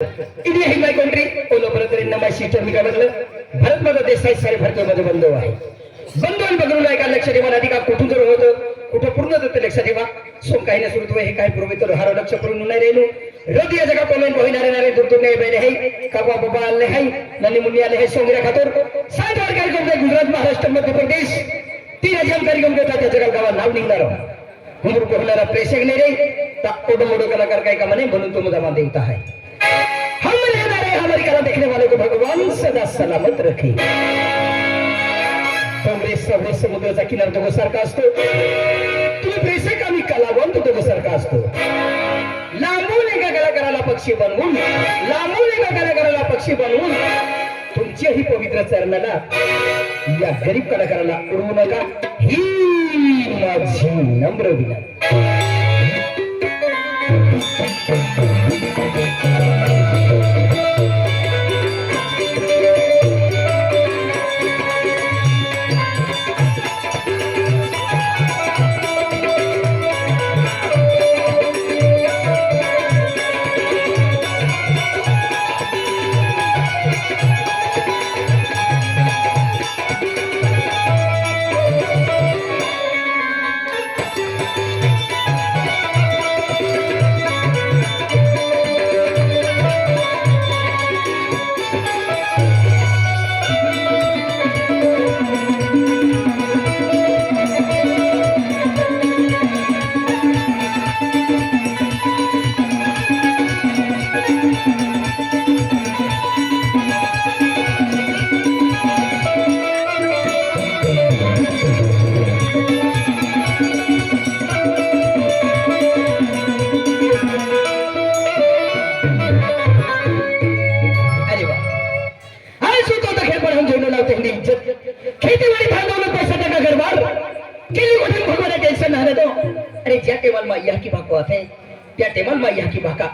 India ही माय country ओलो बरोबर माय sister मी काय म्हटलं भारत माझा देश आहे सारे भारतीय माझे बंधू आहे बंधू आणि बघून काय लक्ष ठेवा आधी का कुठून जर होतं कुठं पूर्ण जातं लक्ष ठेवा सोम काही ना सुरू हे काय पुरवितो हारो लक्ष करून नाही रेलो रोज या जगा कमेंट होईनारे नारे दूर दूर नाही बैठे है काबा बाबा आले है नन्नी मुन्नी आले है सोंगरा खातर सात बार कार्यक्रम के गुजरात महाराष्ट्र मध्य प्रदेश 3 हजार कार्यक्रम के त्या जगा गावा नाव निघणार हुंदर को होणारा प्रेक्षक नाही रे ताकोड मोडो कलाकार काय का म्हणे म्हणून तो मुद्दा देता है हम रहना रहे हमारी कला देखने वाले को भगवान सदा सलामत रखे काँग्रेस सभे समुद्राचा किनार तो सारखा असतो तुम्ही प्रेक्षक आम्ही कलावंत तो सारखा असतो लांबून एका कलाकाराला पक्षी बनवून लांबून एका कलाकाराला पक्षी बनवून तुमच्याही पवित्र चरणाला या गरीब कलाकाराला उडवू नका ही माझी नम्र विनंती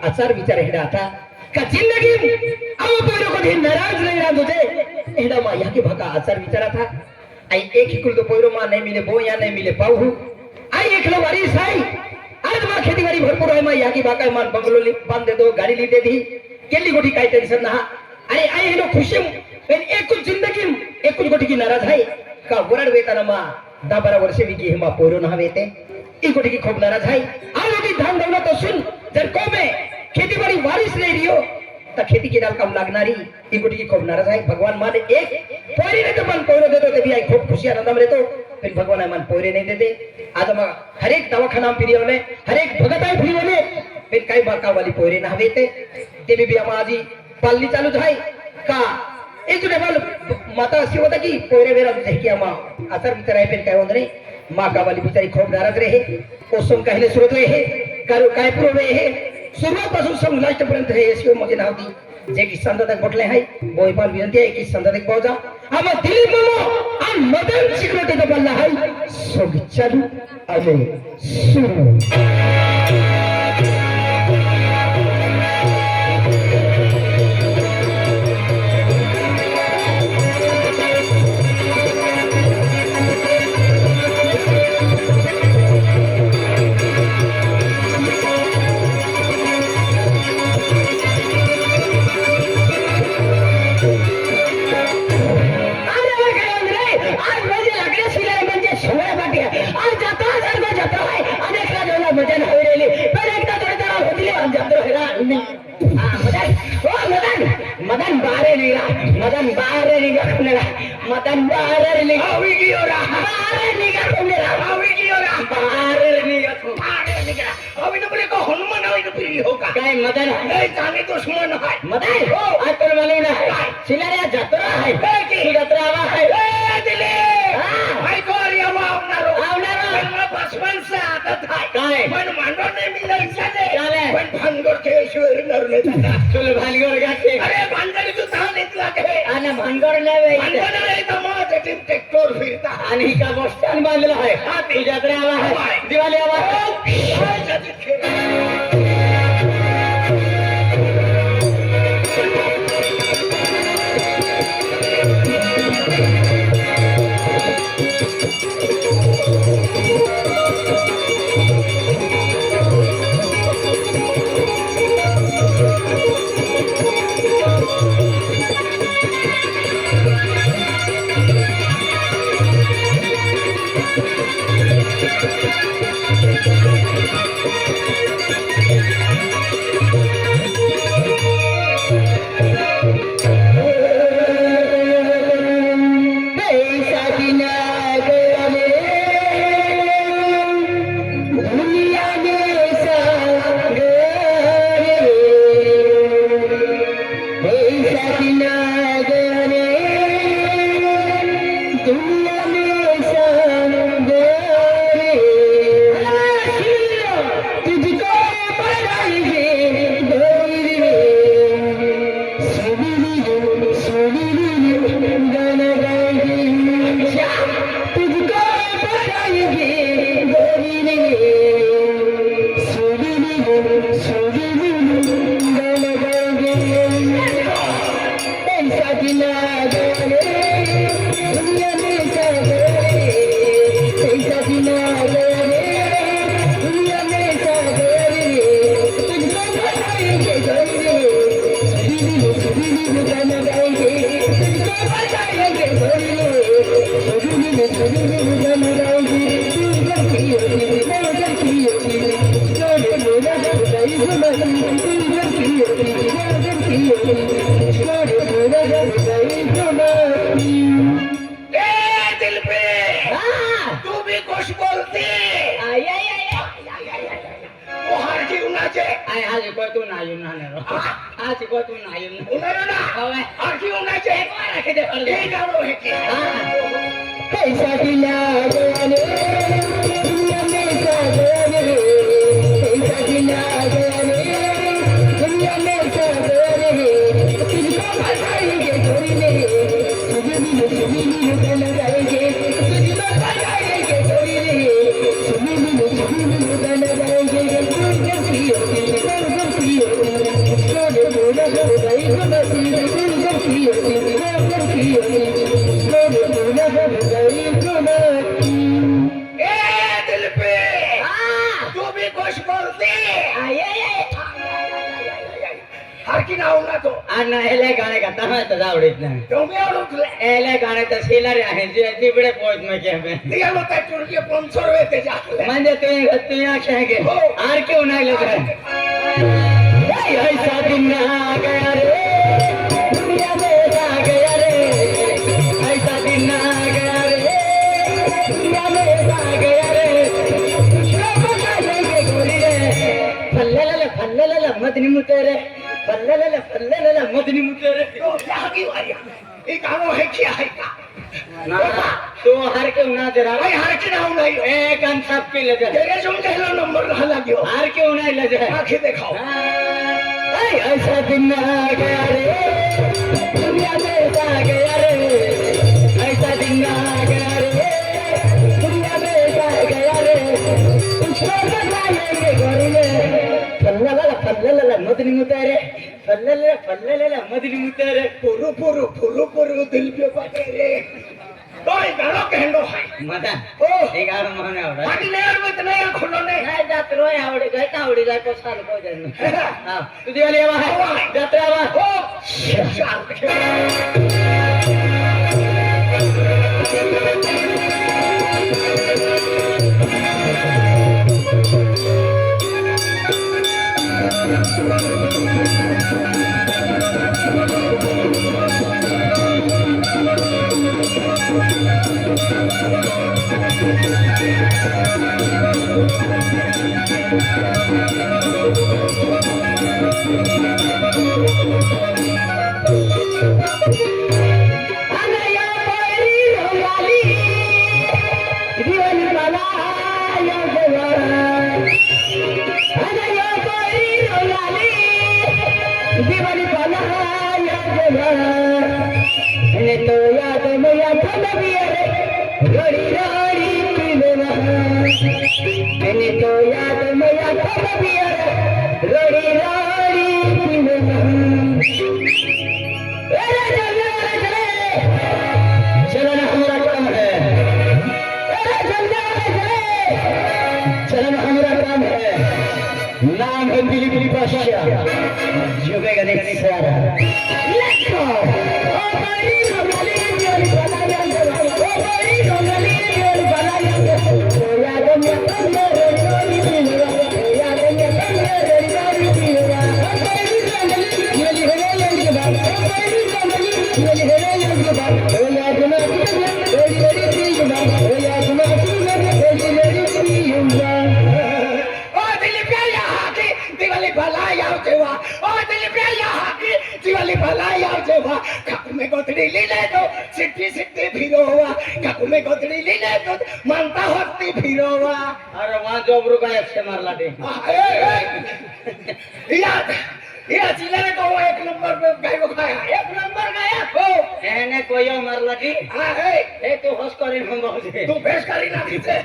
आचार विचार हेडा था का जिंदगी आओ तो कभी नाराज नहीं रहा तुझे हेडा मा यहाँ की भाका आचार विचारा था आई एक ही कुल तो पोयरो मा नहीं मिले बो या नहीं मिले पाऊ आई एक लो वारिस आई आज मा खेती बाड़ी भरपूर है मा यहाँ की भाका मान बंगलो बांध दे दो गाड़ी ली दे दी केली गोठी काय टेंशन ना अरे आई हेडो खुशी पण एक कुछ जिंदगी एक कुछ गोठी की नाराज है का वरड वेताना मा 10-12 वर्ष विकी हे मा पोयरो ना वेते ई गोठी की खूब नाराज है आ गोठी धान दौलत सुन जर को में खेती बाड़ी वारिस नहीं रही हो तो खेती की डाल कम लागनारी ई गोटी की खूब नाराज है भगवान माने एक पोरी ने तो मन पोरो दे दो तभी आई खूब खुशी आनंद में रहतो फिर भगवान है मन पोरे नहीं देते आज हम हर एक दवाखाना फिरी होने हर एक भगत आई फिरी होने फिर काही बाका वाली पोरे ना हवेते ते भी हम आजी पालनी चालू थाई का एक जो नेवाल माता अशी होता की पोरे वेरा देखी हम आचार विचार आहे फिर काय होत नाही माँ का वाली बिचारी खूब नाराज रहे ओसम कहले सुरत रहे करू काय पुरवे हे सुरुवातपासून सम लास्टपर्यंत हे एसओ मध्ये नाव दी जे की संदातक म्हटले आहे बोयपाल विनंती आहे की संदातक पावजा आम दिलीप मामा आणि मदन सिक्रेटरी दबलला आहे सोग चालू आले सुरू मदन बारे निगा अभी की हो रहा बारे निगा मेरा अभी की हो रहा बारे निगा अभी तो बोले को हनुमान अभी तो फिर होगा काय मदन ए जाने दुश्मन है मदन हो आज तो मालूम ना है सिलारिया जत्रा है की जत्रा आवा है ए दिले हां भाई को रिया आवनारो मैं बचपन से आदत है काय मन मांडो ने मिला इसने चाले पण भांगोर के ईश्वर नरले चल भांगोर गाते अरे भांगोर तू थांब इतला के आना भांगोर नाही भांगोर नाही तर मग ट्रॅक्टर फिरता आणि का बस स्टँड बांधला आहे हा ते जत्रा आवा है दिवाळी आवा आवडत नाही गाण्याचा आहे तिकडे पोहोच म्हणजे तुम्ही आर क्यों नाही ऐसा दिन आ गया रे दुनिया में आ गया रे ऐसा दिन आ गया रे दुनिया में आ गया रे गोरी रे फल्ले मदनी मुते रे फल्ले मदनी मुते रे तो हार क्यों ना जरा हार के नाव नाही एक साफ केलं तेरे जो कहलो नंबर रहा गयो हार क्यों नाही लगे आंखें दिखाओ ऐसा दिन आ गया रे दुनिया में आ गया रे ऐसा दिन आ गया रे दुनिया में आ गया रे उसको बताएंगे गोरी ने फल्ला मदनी मुतारे फल्ला मदनी मुतारे पुरु दिल पे पटे रे तोय गाणो कहंडो है मदन ओ हे गाणं म्हणे आवडे बाकी नेर में नहीं खुलो ने नाही जात रोय आवडे काय का आवडी जाय को साल को जाय हां तुझी वाली आवा है जात्रा आवा ओ नाम है दिलीप बादशाह जुगेगा नहीं सारा लेट्स गो ओ बड़ी रोमाली योरी बनाया ओ बड़ी रोमाली योरी बनाया ओ याद में पंदे रोली दिलवा ओ याद में पंदे रोली दिलवा ओ बड़ी रोमाली योरी बनाया ओ बड़ी रोमाली योरी बनाया ओ याद में पंदे रोली दिलवा ओ याद में पंदे रोली दिलवा दिवाली भला याव जेव्हा ओ दिलीप यहाँ की दिवाली भला याव जेव्हा काकू में गोधड़ी लीले तो सिट्टी फिरोवा काकू में गोधड़ी लीले तो मानता होती फिरोवा अरे वहाँ जोबरू का एक से मारला दे याद ये जिले को एक नंबर पे गाय खाया एक नंबर गाया हो एने कोई मारला दी हां है ए तू होश करी हम बहुत तू बेस करी ना किसे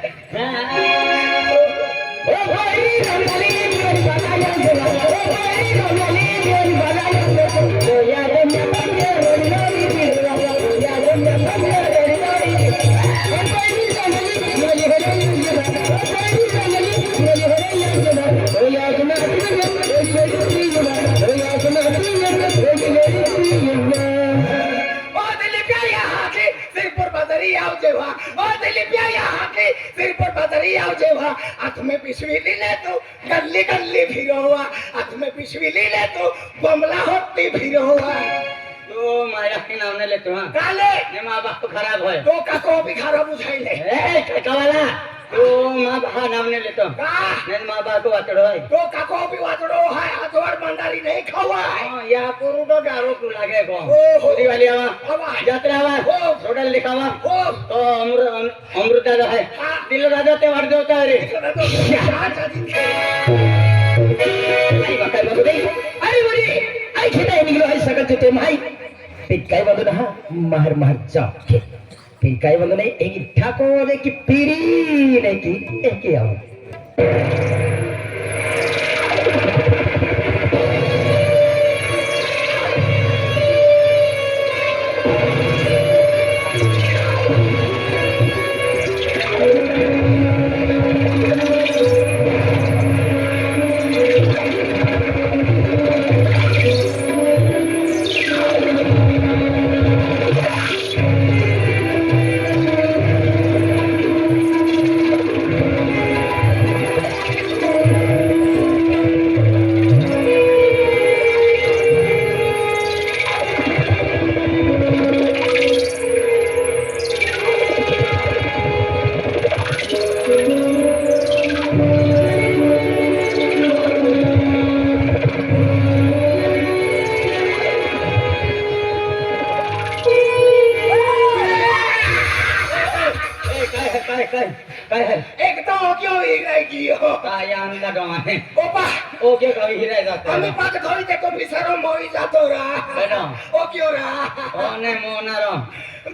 ओ भाई रंगली मेरी बनाया ओ भाई रंगली मेरी बनाया ओ याद में पंगे रोली दिलवा ओ याद में पंगे रोली ओ भाई रंगली मेरी बनाया ओ भाई रंगली मेरी बनाया ओ याद में पंगे रोली दिलवा ओ घरी याव जेव्हा हात में पिशवी लिहिले तो गल्ली गल्ली फिरवा हात में पिशवी लिहिले तो बमला होती फिरवा तो माया के नाम ने लेतो हां काले ने माँ बाप खराब है तो काको भी खराब बुझाइले ए कवाला तो माँ बाप नाम ने लेतो का ने माँ बाप को वातड़ो है तो काको भी वातड़ो है हाथवर मंडारी नहीं खवाय हां या पुरु तो डारो को लागे को ओहो। होली वाली आवा आवा। यात्रा आवा हो। रोडल लिखावा हो तो अमृता जो है हाँ। दिल राजा ते वार देवता रे आई बाकाय बाबू दे अरे बरी आई खेता निघलो आहे सगळं ते माई ते काय बाबू ना मार मार जाओ ते काय बाबू नाही एक ठाको दे की पीरी नाही की एके आओ काय है एक तो क्यों ही नहीं की हो काय आणला गवाने ओपा ओ के कवी हिराय जातो आम्ही पाक धोई ते तो बिचारो मोई जातो रा बनो ओ क्यों रा ओ ने मोनारो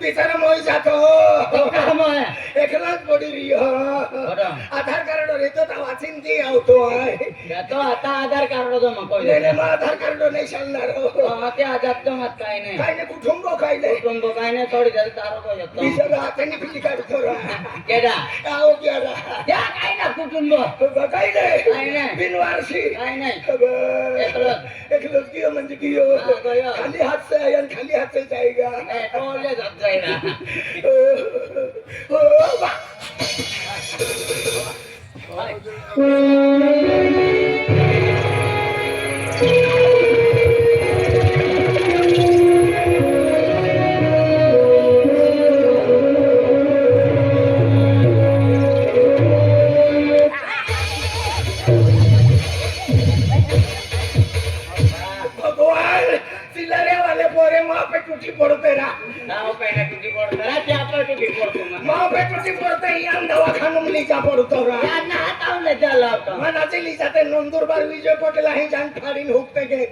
बिचारो मोई जातो तो काम है एकलाच पडी री हो बरो आधार कार्ड रेतो ता वाचिन ती आवतो आहे तो आता आधार कार्ड जो मको नेने मा आधार कार्ड नाही चालणार हो ते आधार तो मत काय नाही काय ने कुटुंब काय नाही कुटुंब काय नाही थोडी जर तारो को येतो बिचारो हाताने फिली काढतो रा केडा आओ क्या रा या काय ना कुटुंब काय काय नाही नाही. बिनवारसी काय नाही खबर एकलच कियो म्हणजे कियो हाँ, गयो. खाली हाथ से आया खाली हाथ से जाएगा नाही टोले जात जाईना ओ बा भगवान चिल्लरे वाले पोरे माँ पे टूटी पड़ते रहा नाव पहिला टुटी पडतो रा ते आपला टुटी पडतो मग माँ पे टूटी पड़ते ही हम दवाखाना में लीजा पड़तो रहा त्यांना हातावले झाला होता मनाचे लीजाते नंदुरबार विजय पटेल ही जान फाडीन हुकते गए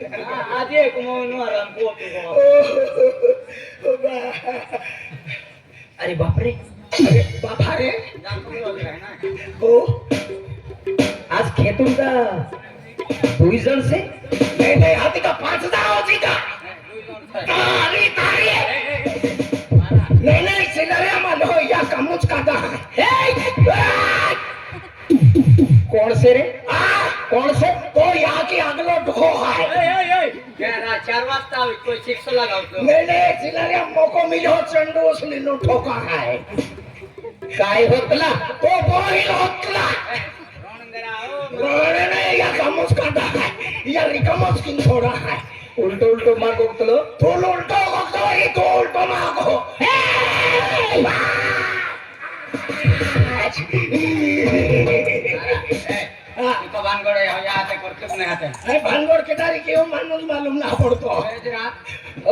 आधी एक म्हणून आराम पोहतो ओ बा अरे बापरे अरे बाबा रे हो आज खेतून का दुई जण से नहीं नहीं हाथी का 5 होती का तारी तारी नहीं नहीं चिल्लरे मानो या कमुच का दा कोण से रे कोण से तो यहाँ की अगलो ढो है 4 वाजता कोई शिक्ष लगावतो नहीं नहीं चिल्लरे मोको मिलो चंडू उसने नो ठोका है काय होतला तो बोल होतला रोने नहीं या कमुच का दा है या रिकमुच किन छोड़ा है उलटो उलटो मार गोगतलो तो उल्टो होतो ही तो उल्टो मागो तो भानगड या हाते करतोच नाही हाते अरे भानगड के तारी क्यों मानुस मालूम ना पड़तो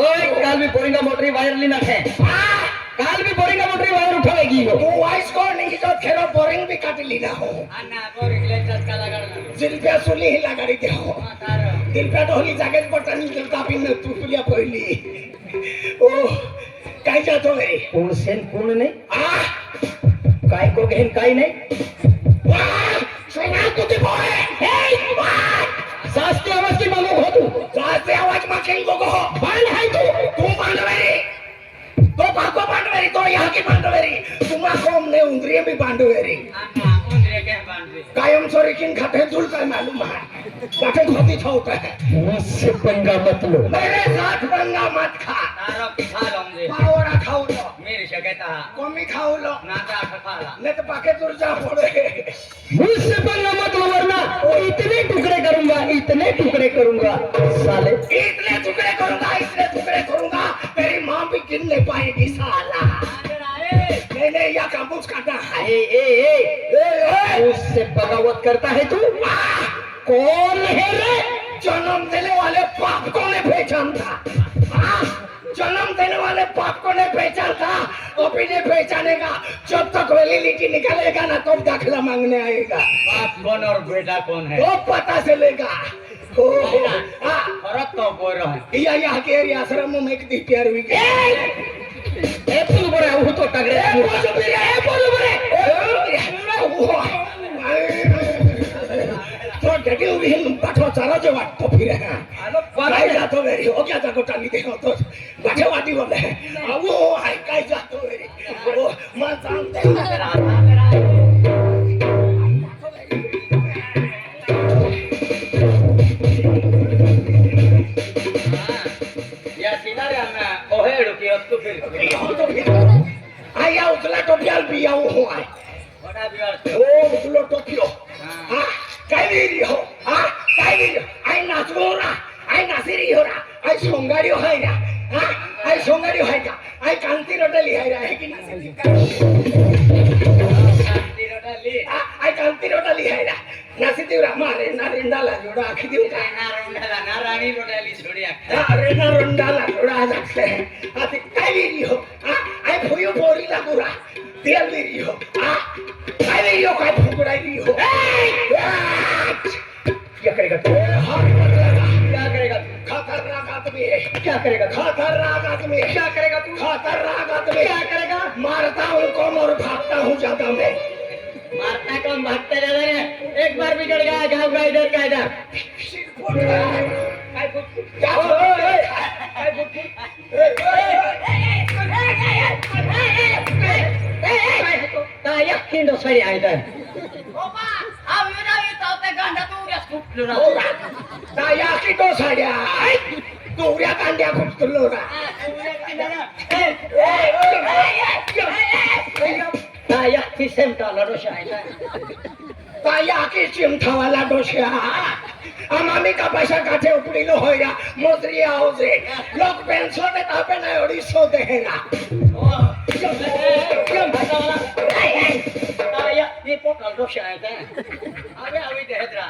ओए काल भी बोरिंगा मोटरी वायर ली नाखे काल भी बोरिंगा मोटरी वायर उठावेगी वो तू वाइस को नहीं तो खेरो बोरिंग भी काट ली ना हो अन्ना बोरिंगले चटका लगाडला जिल्प्या सुली ही लगाडी दे हो जिल्प्या ढोली जागेच पटानी जिल्पा पिन तुटल्या पहिली ओ काय जातो रे कोण सेन कोण नाही आ काय को घेन काय नाही सोना तुझे बोय हे सास्ती आवाज की मालूम हो तू जाते आवाज माखेल गो बाल है तू पांडवेरी तो पाको पांडवेरी तो यहाँ की पांडवेरी तुम्हा कोम ने उंदरी भी पांडवेरी अन्ना उंदरे के बांधले कायम सोरी किन खाते झुल का मालूम है बाटे खोती होता है मुझसे पंगा मत लो मेरे साथ पंगा मत खा तारो पिठा लंगे पावरा खाऊ तो मेरे शके कहता कमी खाऊ लो नाका खखाला नहीं तो पाके दूर जा पड़े मुझसे बनना मत लो वरना इतने टुकड़े करूंगा साले। इतने टुकड़े करूंगा तेरी माँ भी गिन नहीं पाएगी साला। नहीं या काबूस काटा है मुझसे बगावत करता है तू? कौन है रे? जन्म देने वाले बाप को नहीं पहचानता। जन्म देने वाले बाप को नहीं पहचानता अभी नहीं पहचानेगा जब तक वेली लिखी निकलेगा ना तब दाखिला मांगने आएगा। बाप कौन और बेटा कौन है तो पता चलेगा। फरक तो बोल रहा है यहाँ के आश्रम में एक दीपियार हुई बोल बरे वो तो टगरे तो डटी हुई बाठो चारा जो वाटतो फिरे काय जातो वेरी हो क्या जातो टाली दे तो बाठे वाटी बोले अब वो हाय काय जातो वेरी वो मैं जानते या सिनारे में ओहे रुकी अब तो फिर आया उतला टोपियाल भी आओ हो आए बड़ा बिवार ओ उतलो टोपियो हां काय हो काय आई नाचोरा आई नासिरी होरा आई सोंगारी होय ना आई सोंगारी होय का आई कांती रोटली है कि नासिरी आई कांती रोटली है ना नासी देवरा मारे ना रेंडाला जोड़ा आखी देऊ का ना राणी रोडाली छोड़ी अरे ना रेंडाला जोड़ा जाते आती काय हो आई फुयो बोरी लागुरा तेल देरी हो काय फुकड़ाई हो क्या करेगा तू? क्या करेगा तू? खतरनाक आदमी है। क्या करेगा? खतरनाक आदमी है। क्या करेगा तू? खतरनाक आदमी क्या करेगा? मारता हूँ कम और भागता हूँ ज्यादा मैं। मारता कौन भागता ज्यादा रे एक बार बिगड़ गया गाँव का इधर का इधर खिंडो सरी इधर ताया की तो साड्या दोऱ्या कांड्या खुपतलो ना ताया की सेमटाला रोशायला ताया की चिमठावाला डोश्या आमामी का पैसा काठे उपड़ीलो होया मोदरी आओ से लोग पेंसो ने तापे ना ओडी सो देगा ताया ये पोकल रोशायला अबे अभी देहद्रा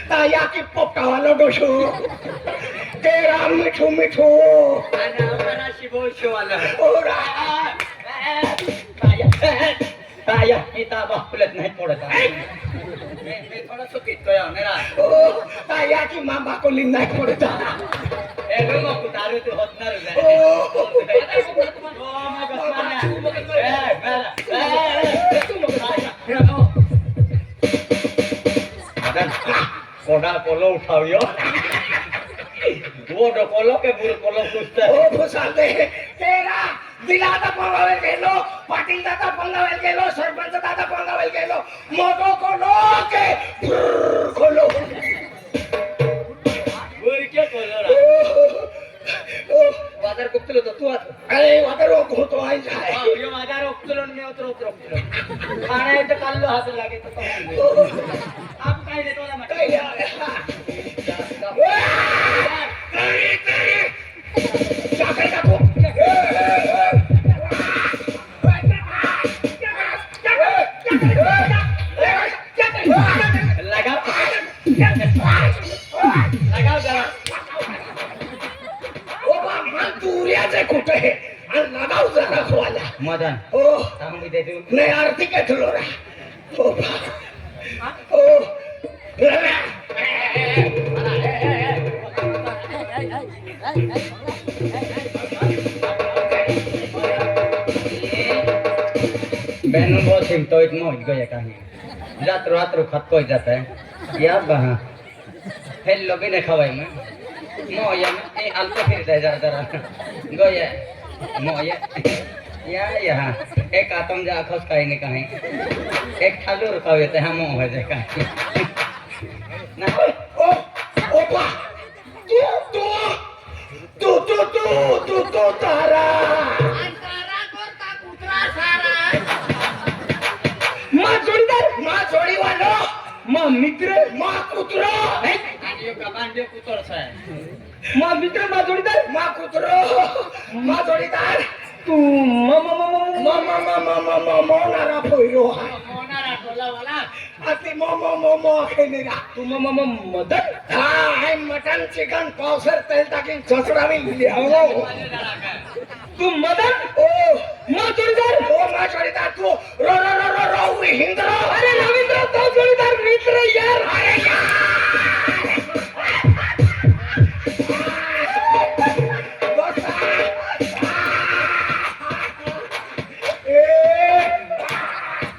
ताया की पोकावाला डोशो तेरा मिठू मिठू ana शिबो शिवाला ओरा ताया kita bahkulat naik pora ta मैं थोड़ा सा कित गया मेरा ओ ताया की मामा को लिंदा पड़ता ए लो मो कुतारू तो होत ना रे ओ मदन कोड़ा कोलो उठाओ वो डो कोलो के बुर कोलो कुछते ओ फुसाते तेरा दिला दादा पंगावेल गेलो पाटील दादा पंगावेल गेलो सरपंच दादा पंगावेल गेलो मोटो कोलो के खोलो बुर के कोलो रा बाजार कुपतलो तो तू आतो अरे वाटर होतो आई जाए यो बाजार उकतलो ने उतरो खाना है तो काल्लो हाथ लागे तो आप काय देतो ना मत काय जाकर का को लगाओ जरा ओ मन दूरिया से कुटे है लगाओ जरा खोला मदन ओ हम भी दे दूं नहीं आरती के थलोरा ओ बहनों बहुत सिमटो इतना हो गया कहीं रात रात खत को जाता है याद बहा फिर लोग ने खवाई में मोया में ए अल्प फिर दे जरा गोया मोया यहाँ एक आतम जा खस कहीं नहीं कहीं एक थालू रुकावे ते हम हो जाए कहीं ना ओ ओपा तू तारा अंतरा करता कुत्रा मित्र मा कुत्रो आडियो का बांडियो कुतर साहेब मा मित्र मा जोडीदार मा कुत्रो मा जोडीदार तू मोनारा पोइरो मोनारा टोला वाला अति मोमो खेलेगा तू मदत हाँ है मटन चिकन कौसर तेल ताकि चचड़ा में ले आओ तू मदत ओ मा जोडीदार ओ मा जोडीदार तू रो हिंद्रो अरे रवींद्र तो जोडीदार मित्र यार अरे